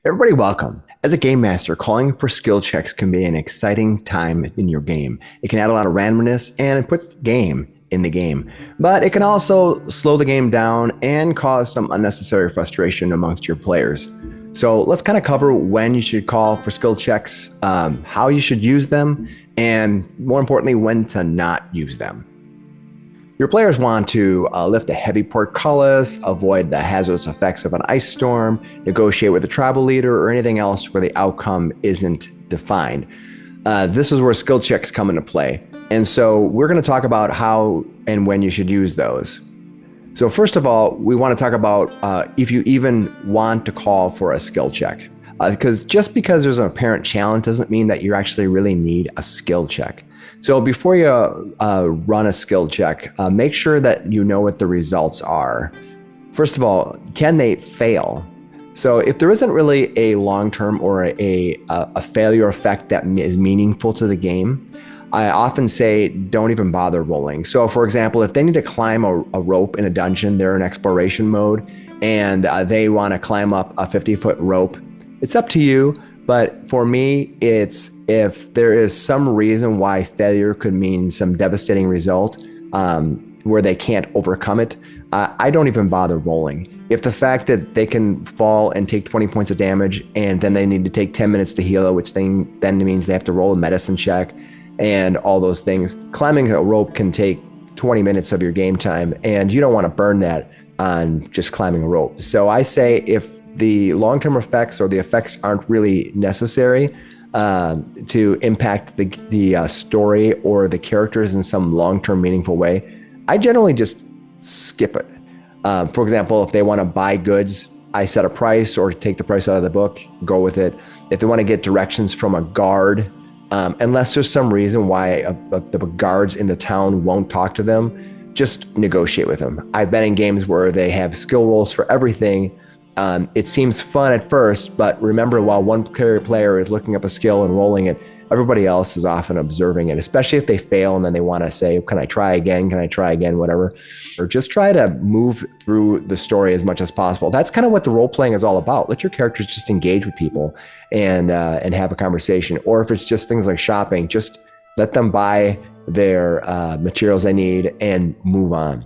Everybody, welcome. As a game master, calling for skill checks can be an exciting time in your game. It can add a lot of randomness and it puts the game in the game. But it can also slow the game down and cause some unnecessary frustration amongst your players. So let's kind of cover when you should call for skill checks, how you should use them, and more importantly, when to not use them. Your players want to lift a heavy portcullis, avoid the hazardous effects of an ice storm, negotiate with a tribal leader, or anything else where the outcome isn't defined. This is where skill checks come into play. And so we're going to talk about how and when you should use those. So first of all, we want to talk about if you even want to call for a skill check. Because just because there's an apparent challenge doesn't mean that you actually really need a skill check. So before you run a skill check, make sure that you know what the results are. First of all, can they fail? So if there isn't really a long-term or a failure effect that is meaningful to the game, I often say don't even bother rolling. So for example, if they need to climb a rope in a dungeon, they're in exploration mode, and they want to climb up a 50-foot rope, it's up to you. But for me, it's if there is some reason why failure could mean some devastating result where they can't overcome it, I don't even bother rolling. If the fact that they can fall and take 20 points of damage and then they need to take 10 minutes to heal, which then means they have to roll a medicine check and all those things, climbing a rope can take 20 minutes of your game time, and you don't want to burn that on just climbing a rope. So I say if the long-term effects or the effects aren't really necessary to impact the story or the characters in some long-term meaningful way, I generally just skip it. For example, if they want to buy goods, I set a price or take the price out of the book, go with it. If they want to get directions from a guard, unless there's some reason why the guards in the town won't talk to them, just negotiate with them. I've been in games where they have skill rolls for everything. It seems fun at first, but remember, while one player is looking up a skill and rolling it, everybody else is often observing it, especially if they fail and then they want to say, can I try again? Can I try again? Whatever. Or just try to move through the story as much as possible. That's kind of what the role playing is all about. Let your characters just engage with people and have a conversation. Or if it's just things like shopping, just let them buy their materials they need and move on.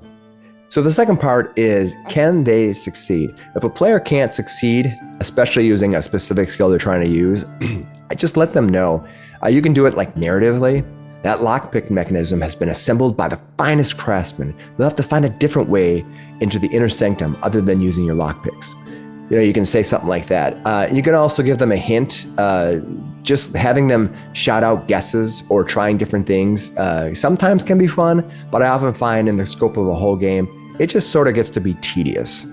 So the second part is, can they succeed? If a player can't succeed, especially using a specific skill they're trying to use, I just let them know. You can do it like narratively. That lockpick mechanism has been assembled by the finest craftsmen. They'll have to find a different way into the inner sanctum other than using your lockpicks. You can say something like that. You can also give them a hint. Just having them shout out guesses or trying different things sometimes can be fun, but I often find in the scope of a whole game, it just sort of gets to be tedious.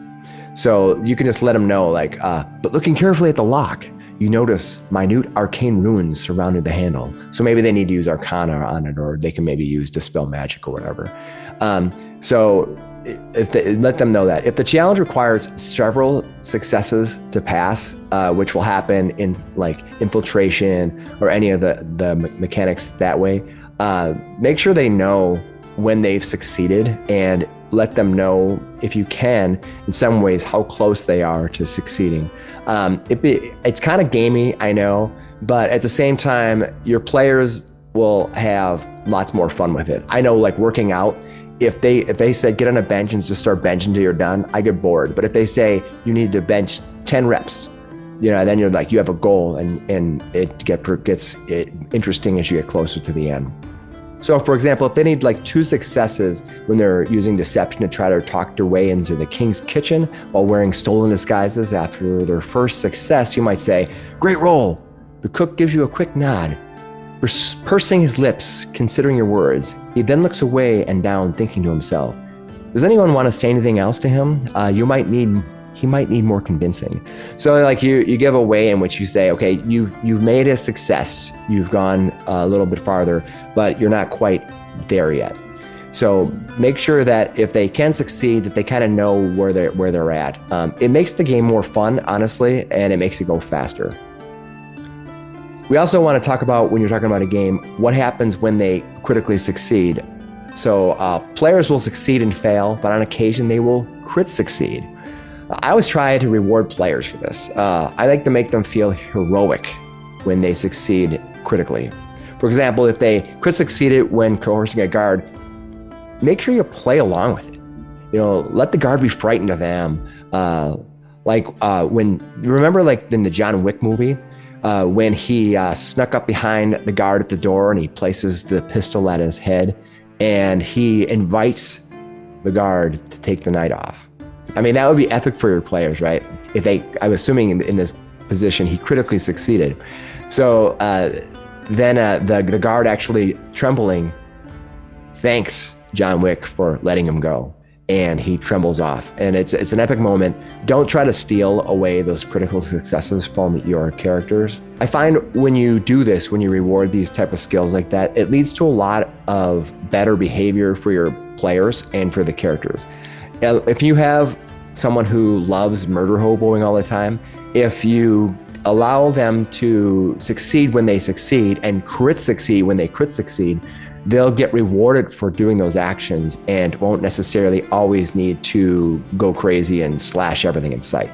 So you can just let them know, like, but looking carefully at the lock, you notice minute arcane runes surrounding the handle. So maybe they need to use Arcana on it, or they can maybe use Dispel Magic or whatever. So if they, let them know that. If the challenge requires several successes to pass, which will happen in like infiltration or any of the mechanics that way, make sure they know when they've succeeded and let them know, if you can, in some ways, how close they are to succeeding. It's kind of gamey, I know, but at the same time, your players will have lots more fun with it. I know, like working out, if they said get on a bench and just start benching till you're done, I get bored. But if they say you need to bench 10 reps, then you're like, you have a goal, and it gets interesting as you get closer to the end. So for example, if they need like 2 successes when they're using deception to try to talk their way into the king's kitchen while wearing stolen disguises after their first success, you might say, great roll. The cook gives you a quick nod, pursing his lips, considering your words. He then looks away and down, thinking to himself, does anyone want to say anything else to him? He might need more convincing. So like you give a way in which you say, okay, you've made a success. You've gone a little bit farther, but you're not quite there yet. So make sure that if they can succeed, that they kind of know where they're at. It makes the game more fun, honestly, and it makes it go faster. We also want to talk about, when you're talking about a game, what happens when they critically succeed. So players will succeed and fail, but on occasion they will crit succeed. I always try to reward players for this. I like to make them feel heroic when they succeed critically. For example, if they crit succeeded when coercing a guard, make sure you play along with it. Let the guard be frightened of them. Remember in the John Wick movie, when he snuck up behind the guard at the door and he places the pistol at his head and he invites the guard to take the night off. I mean, that would be epic for your players, right? I'm assuming in this position, he critically succeeded. So then the guard actually trembling thanks John Wick for letting him go, and he trembles off. And it's an epic moment. Don't try to steal away those critical successes from your characters. I find when you do this, when you reward these type of skills like that, it leads to a lot of better behavior for your players and for the characters. If you have someone who loves murder hoboing all the time, if you allow them to succeed when they succeed and crit succeed when they crit succeed, they'll get rewarded for doing those actions and won't necessarily always need to go crazy and slash everything in sight.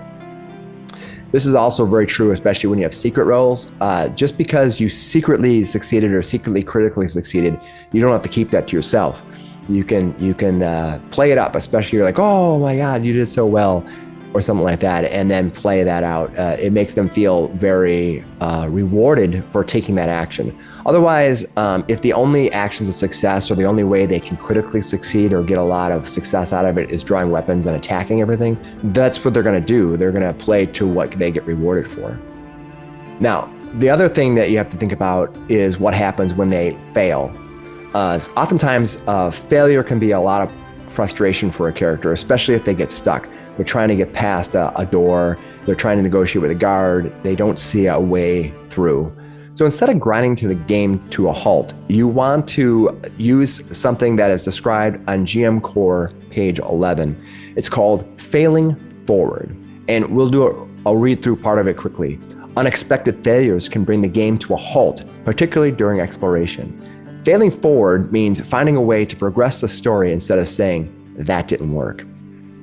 This is also very true, especially when you have secret roles. Just because you secretly succeeded or secretly critically succeeded, you don't have to keep that to yourself. You can play it up, especially you're like, oh my God, you did so well, or something like that, and then play that out. It makes them feel very rewarded for taking that action. Otherwise, if the only actions of success or the only way they can critically succeed or get a lot of success out of it is drawing weapons and attacking everything, that's what they're gonna do. They're gonna play to what they get rewarded for. Now, the other thing that you have to think about is what happens when they fail. Oftentimes, failure can be a lot of frustration for a character, especially if they get stuck. They're trying to get past a door. They're trying to negotiate with a guard. They don't see a way through. So instead of grinding to the game to a halt, you want to use something that is described on GM Core page 11. It's called failing forward. And I'll read through part of it quickly. Unexpected failures can bring the game to a halt, particularly during exploration. Failing forward means finding a way to progress the story instead of saying, that didn't work.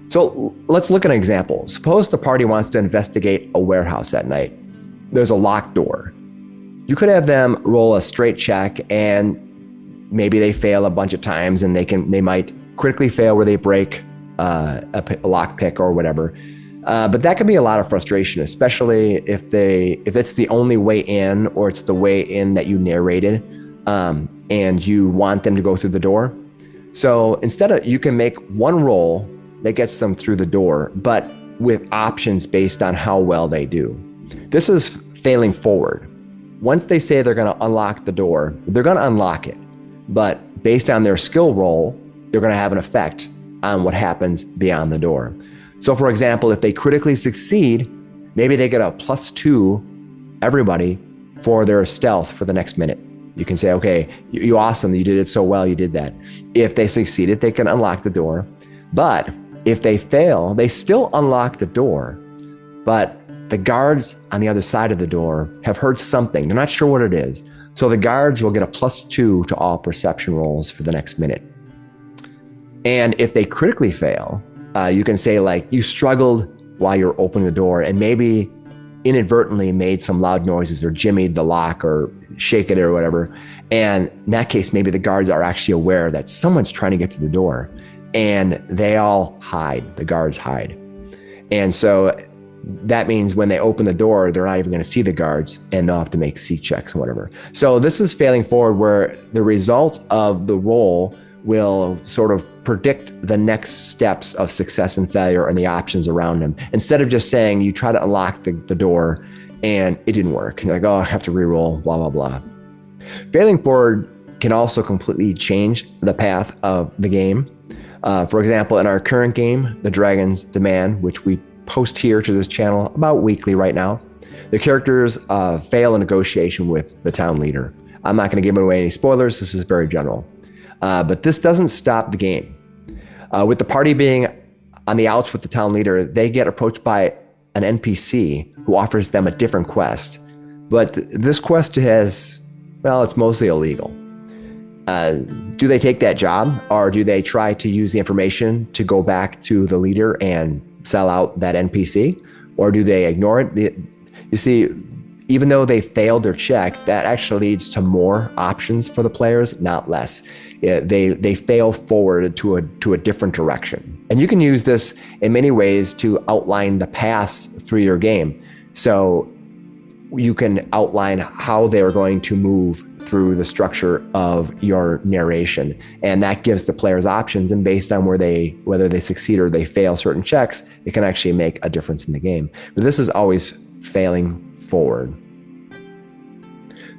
So let's look at an example. Suppose the party wants to investigate a warehouse at night. There's a locked door. You could have them roll a straight check and maybe they fail a bunch of times and they might critically fail where they break a lock pick or whatever. But that can be a lot of frustration, especially if it's the only way in or it's the way in that you narrated. And you want them to go through the door. So instead you can make one roll that gets them through the door, but with options based on how well they do. This is failing forward. Once they say they're gonna unlock the door, they're gonna unlock it. But based on their skill roll, they're gonna have an effect on what happens beyond the door. So for example, if they critically succeed, maybe they get a +2, everybody, for their stealth for the next minute. You can say, okay, you awesome, you did it so well, you did that. If they succeeded, they can unlock the door. But if they fail, they still unlock the door, but the guards on the other side of the door have heard something. They're not sure what it is. So the guards will get a +2 to all perception rolls for the next minute. And if they critically fail, you can say you struggled while you're opening the door and maybe inadvertently made some loud noises or jimmied the lock or shake it or whatever. And in that case, maybe the guards are actually aware that someone's trying to get to the door and they all hide, the guards hide. And so that means when they open the door, they're not even going to see the guards and they'll have to make seat checks or whatever. So this is failing forward where the result of the roll will sort of predict the next steps of success and failure and the options around them. Instead of just saying you try to unlock the door and it didn't work. You're like, oh, I have to re-roll, blah, blah, blah. Failing forward can also completely change the path of the game. For example, in our current game, The Dragon's Demand, which we post here to this channel about weekly right now, the characters fail a negotiation with the town leader. I'm not going to give away any spoilers. This is very general. But this doesn't stop the game. With the party being on the outs with the town leader, they get approached by an NPC who offers them a different quest. But this quest it's mostly illegal. Do they take that job, or do they try to use the information to go back to the leader and sell out that NPC, or do they ignore it? You see, even though they failed their check, that actually leads to more options for the players, not less. They fail forward to a different direction. And you can use this in many ways to outline the paths through your game. So you can outline how they're going to move through the structure of your narration. And that gives the players options. And based on whether they succeed or they fail certain checks, it can actually make a difference in the game. But this is always failing forward.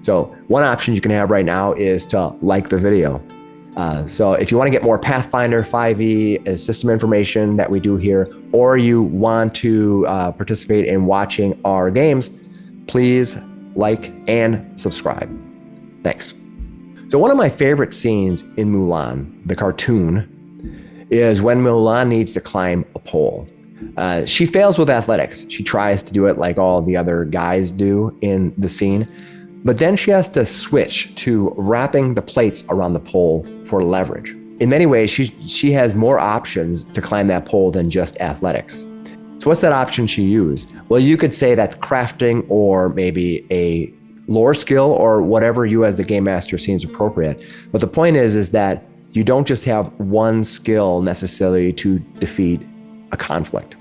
So one option you can have right now is to like the video. So if you want to get more Pathfinder 5e system information that we do here, or you want to participate in watching our games, please like and subscribe. Thanks. So one of my favorite scenes in Mulan, the cartoon, is when Mulan needs to climb a pole. She fails with athletics. She tries to do it like all the other guys do in the scene, but then she has to switch to wrapping the plates around the pole for leverage. In many ways, she has more options to climb that pole than just athletics. So what's that option she used? Well, you could say that's crafting, or maybe a lore skill, or whatever you as the game master seems appropriate. But the point is that you don't just have one skill necessarily to defeat a conflict.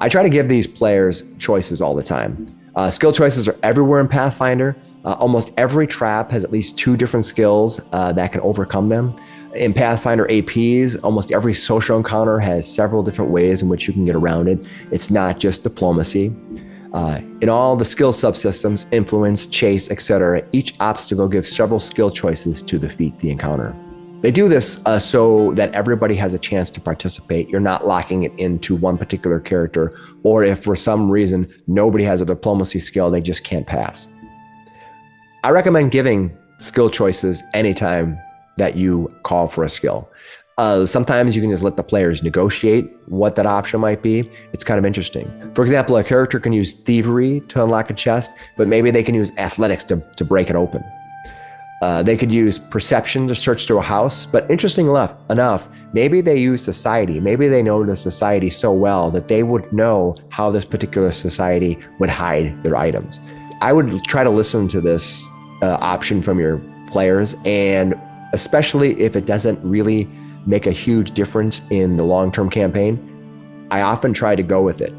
I try to give these players choices all the time. Skill choices are everywhere in Pathfinder. Almost every trap has at least 2 different skills that can overcome them. In Pathfinder APs, almost every social encounter has several different ways in which you can get around it. It's not just diplomacy. In all the skill subsystems, influence, chase, etc., each obstacle gives several skill choices to defeat the encounter. They do this so that everybody has a chance to participate. You're not locking it into one particular character, or if for some reason nobody has a diplomacy skill, they just can't pass. I recommend giving skill choices anytime that you call for a skill. Sometimes you can just let the players negotiate what that option might be. It's kind of interesting. For example, a character can use thievery to unlock a chest, but maybe they can use athletics to break it open. They could use perception to search through a house, but interesting enough, maybe they use society. Maybe they know the society so well that they would know how this particular society would hide their items. I would try to listen to this option from your players, and especially if it doesn't really make a huge difference in the long-term campaign, I often try to go with it.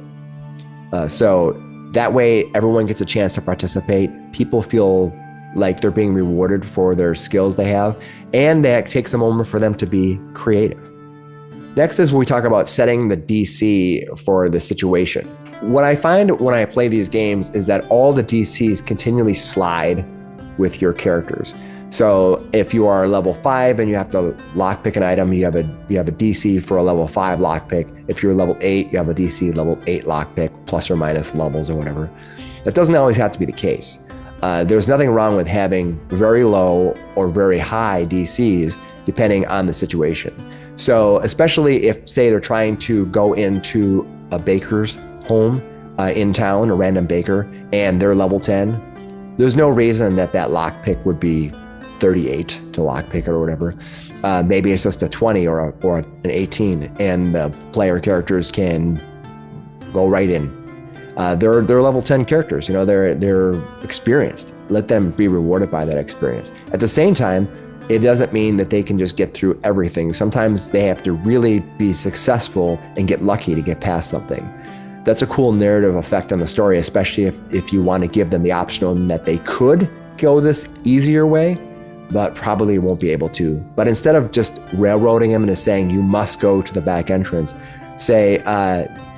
So that way everyone gets a chance to participate. People feel like they're being rewarded for their skills they have, and that takes a moment for them to be creative. Next is we talk about setting the DC for the situation. What I find when I play these games is that all the DCs continually slide with your characters. So if you are level 5 and you have to lockpick an item, you have a DC for a level 5 lockpick. If you're level 8, you have a DC level 8 lockpick, plus or minus levels or whatever. That doesn't always have to be the case. There's nothing wrong with having very low or very high DCs depending on the situation. So especially if, say, they're trying to go into a baker's home in town, a random baker, and they're level 10, there's no reason that lockpick would be 38 to lockpick or whatever. Maybe it's just a 20 or an 18, and the player characters can go right in. They're level 10 characters, they're experienced. Let them be rewarded by that experience. At the same time, it doesn't mean that they can just get through everything. Sometimes they have to really be successful and get lucky to get past something. That's a cool narrative effect on the story, especially if you want to give them the option that they could go this easier way, but probably won't be able to. But instead of just railroading them into saying you must go to the back entrance, say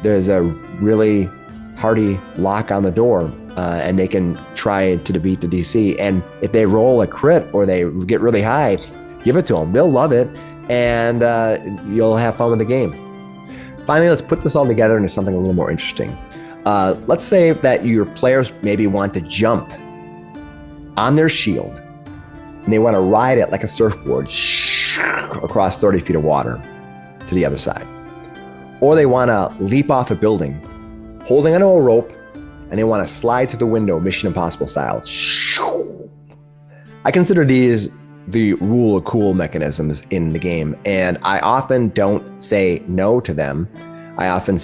there's a really hardy lock on the door, and they can try to defeat the DC. And if they roll a crit or they get really high, give it to them. They'll love it, and you'll have fun with the game. Finally, let's put this all together into something a little more interesting. Let's say that your players maybe want to jump on their shield, and they want to ride it like a surfboard across 30 feet of water to the other side. Or they want to leap off a building, holding onto a rope, and they want to slide to the window, Mission Impossible style. I consider these the rule of cool mechanisms in the game, and I often don't say no to them. I often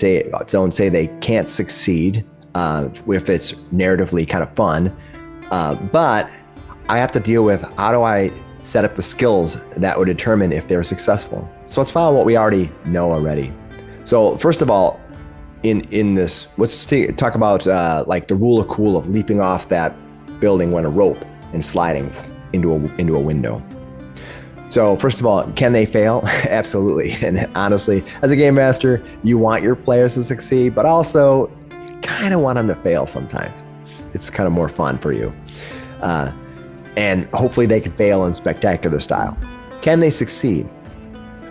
don't say they can't succeed if it's narratively kind of fun, but I have to deal with how do I set up the skills that would determine if they're successful. So let's follow what we already know already. So first of all, in this, let's talk about like the rule of cool of leaping off that building when a rope and sliding into a window. So first of all, can they fail? Absolutely. And honestly, as a game master, you want your players to succeed, but also you kind of want them to fail sometimes. It's kind of more fun for you. And hopefully they can fail in spectacular style. Can they succeed?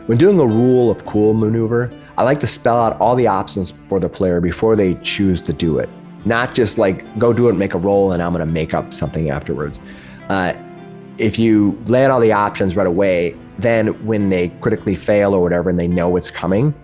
When doing a rule of cool maneuver, I like to spell out all the options for the player before they choose to do it. Not just like, go do it, make a roll, and I'm gonna make up something afterwards. If you lay out all the options right away, then when they critically fail or whatever and they know what's coming,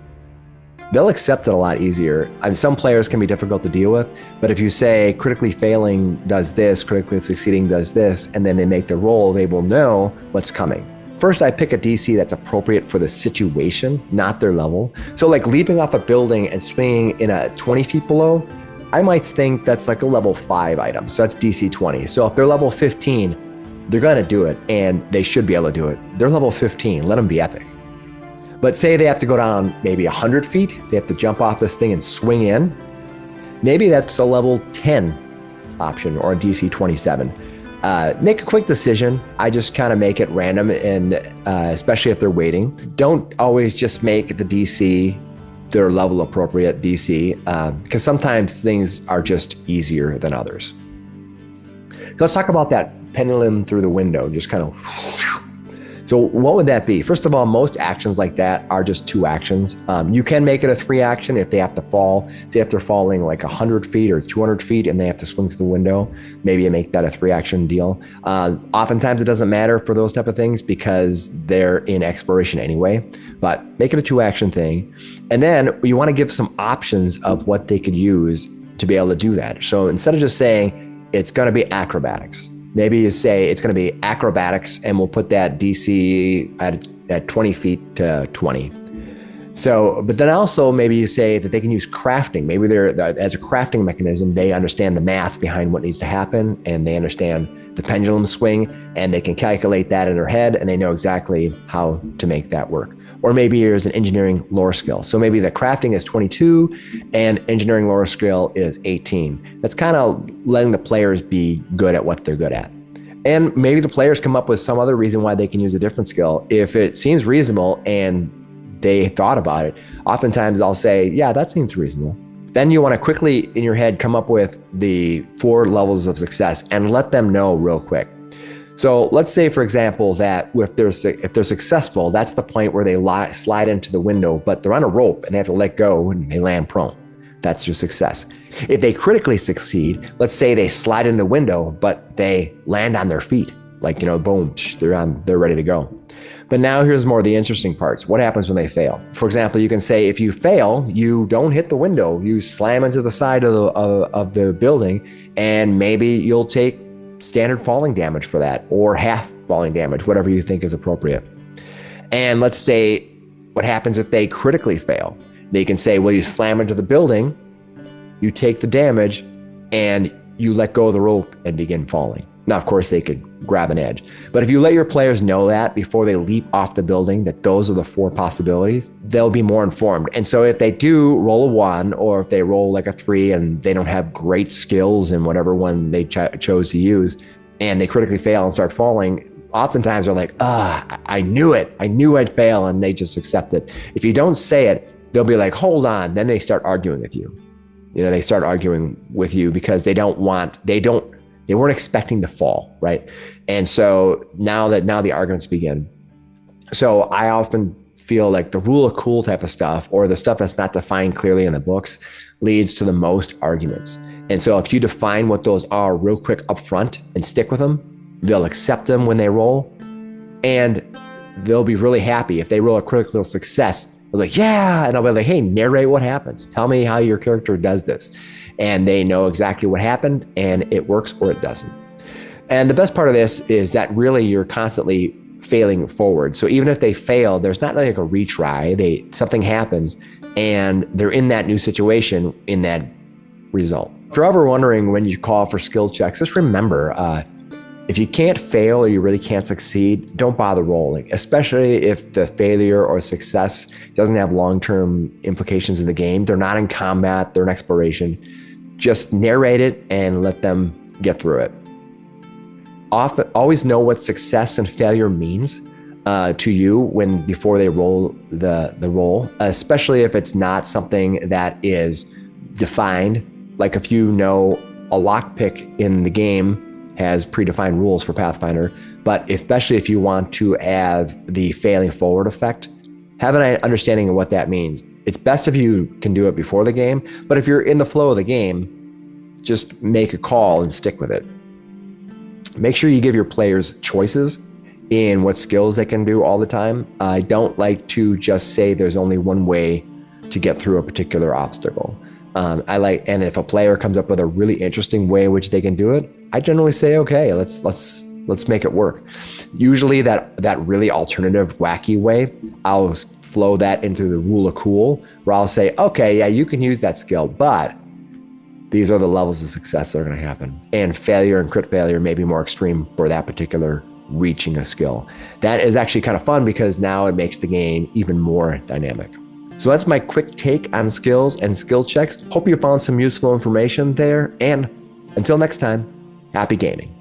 they'll accept it a lot easier. Some players can be difficult to deal with, but if you say critically failing does this, critically succeeding does this, and then they make the roll, they will know what's coming. First, I pick a DC that's appropriate for the situation, not their level. So like leaping off a building and swinging in a 20 feet below, I might think that's like a level 5 item. So that's DC 20. So if they're level 15, they're gonna do it and they should be able to do it. They're level 15, let them be epic. But say they have to go down maybe 100 feet, they have to jump off this thing and swing in. Maybe that's a level 10 option or a DC 27. Make a quick decision. I just kind of make it random, and especially if they're waiting. Don't always just make the DC their level appropriate DC, because sometimes things are just easier than others. So let's talk about that pendulum through the window, just kind of. So what would that be? First of all, most actions like that are just 2 actions. You can make it a 3 action if they have to fall. If they're falling like 100 feet or 200 feet and they have to swing through the window, maybe you make that a 3 action deal. Oftentimes it doesn't matter for those type of things because they're in exploration anyway, but make it a 2 action thing. And then you want to give some options of what they could use to be able to do that. So instead of just saying it's going to be acrobatics, maybe you say it's going to be acrobatics and we'll put that DC at 20 feet to 20. So, but then also maybe you say that they can use crafting. Maybe they're, as a crafting mechanism, they understand the math behind what needs to happen and they understand the pendulum swing and they can calculate that in their head and they know exactly how to make that work. Or maybe there's an engineering lore skill. So maybe the crafting is 22 and engineering lore skill is 18. That's kind of letting the players be good at what they're good at. And maybe the players come up with some other reason why they can use a different skill. If it seems reasonable and they thought about it, oftentimes I'll say, yeah, that seems reasonable. Then you want to quickly in your head come up with the 4 levels of success and let them know real quick. So let's say, for example, that if they're successful, that's the point where they slide into the window, but they're on a rope and they have to let go and they land prone. That's your success. If they critically succeed, let's say they slide in the window, but they land on their feet, like, boom, they're ready to go. But now here's more of the interesting parts. What happens when they fail? For example, you can say if you fail, you don't hit the window, you slam into the side of the building, and maybe you'll take standard falling damage for that, or half falling damage, whatever you think is appropriate. And let's say what happens if they critically fail. They can say, well, you slam into the building, you take the damage, and you let go of the rope and begin falling. Now, of course, they could grab an edge. But if you let your players know that before they leap off the building, that those are the 4 possibilities, they'll be more informed. And so if they do roll a 1, or if they roll like a 3 and they don't have great skills in whatever one they chose to use, and they critically fail and start falling, oftentimes they're like, I knew it. I knew I'd fail, and they just accept it. If you don't say it, they'll be like, hold on. Then they start arguing with you. They start arguing with you because they weren't expecting to fall, right? And so now the arguments begin. So I often feel like the rule of cool type of stuff, or the stuff that's not defined clearly in the books, leads to the most arguments. And so if you define what those are real quick up front and stick with them, they'll accept them when they roll, and they'll be really happy. If they roll a critical success, they're like, yeah, and I'll be like, hey, narrate what happens. Tell me how your character does this. And they know exactly what happened, and it works or it doesn't. And the best part of this is that really you're constantly failing forward. So even if they fail, there's not like a retry. Something happens, and they're in that new situation in that result. If you're ever wondering when you call for skill checks, just remember, if you can't fail or you really can't succeed, don't bother rolling, especially if the failure or success doesn't have long-term implications in the game. They're not in combat, they're in exploration. Just narrate it and let them get through it. Always know what success and failure means to you before they roll the roll, especially if it's not something that is defined. Like if you know a lockpick in the game has predefined rules for Pathfinder, but especially if you want to have the failing forward effect, have an understanding of what that means. It's best if you can do it before the game, but if you're in the flow of the game, just make a call and stick with it. Make sure you give your players choices in what skills they can do all the time. I don't like to just say there's only one way to get through a particular obstacle. And if a player comes up with a really interesting way in which they can do it, I generally say, okay, let's make it work. Usually that really alternative, wacky way, I'll flow that into the rule of cool, where I'll say, okay, yeah, you can use that skill, but these are the levels of success that are going to happen. And failure and crit failure may be more extreme for that particular reaching a skill. That is actually kind of fun because now it makes the game even more dynamic. So that's my quick take on skills and skill checks. Hope you found some useful information there. And until next time, happy gaming.